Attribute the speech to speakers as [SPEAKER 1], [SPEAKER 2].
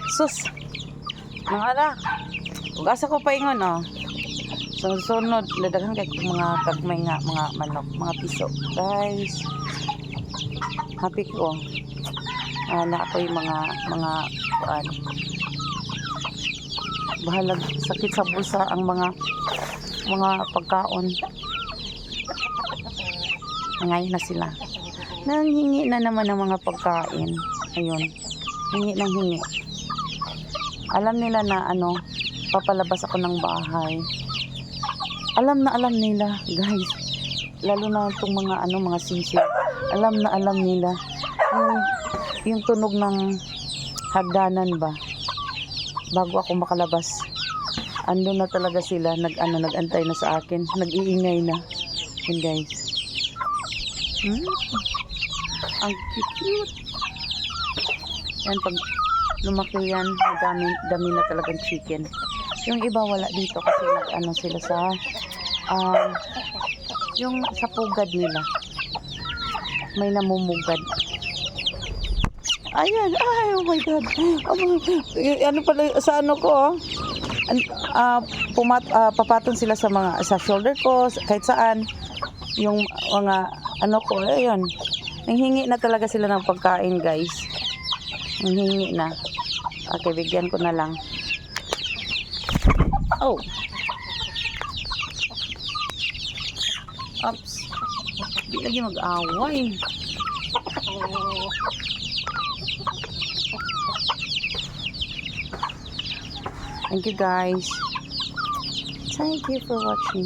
[SPEAKER 1] Sus. Mga ala. Ug asa ko paingon oh. Sunod ladagan kay mga kagmay nga mga manok, mga piso. Guys. Happy ko. Na ako yung mga bahalag sakit sa bulsa ang mga pagkaon. Ngayon na sila. Nanghingi na naman ng mga pagkain. Ayun. Hingi ng hingi. Alam nila na papalabas ako ng bahay. Alam nila, guys. Lalo na itong mga sisi. Alam nila. Yung tunog ng hagdanan ba? Bago ako makalabas. Andun na talaga sila. Nag-antay na sa akin. Nag-iingay na. Yun, guys. Ang cute. Yan, pag lumaki yan, dami na talagang chicken. Yung iba wala dito kasi sila sa yung sa pugad nila. May namumugad. Ayan, ay, oh my God. Ano pala, sa ko, papatong sila sa shoulder ko, kahit saan. Yung mga, ko, ayun. Nanghingi na talaga sila ng pagkain, guys. Nanghingi na. Okay, bigyan ko na lang. Oh. Oops. Di lagi mag-away. Thank you, guys. Thank you for watching.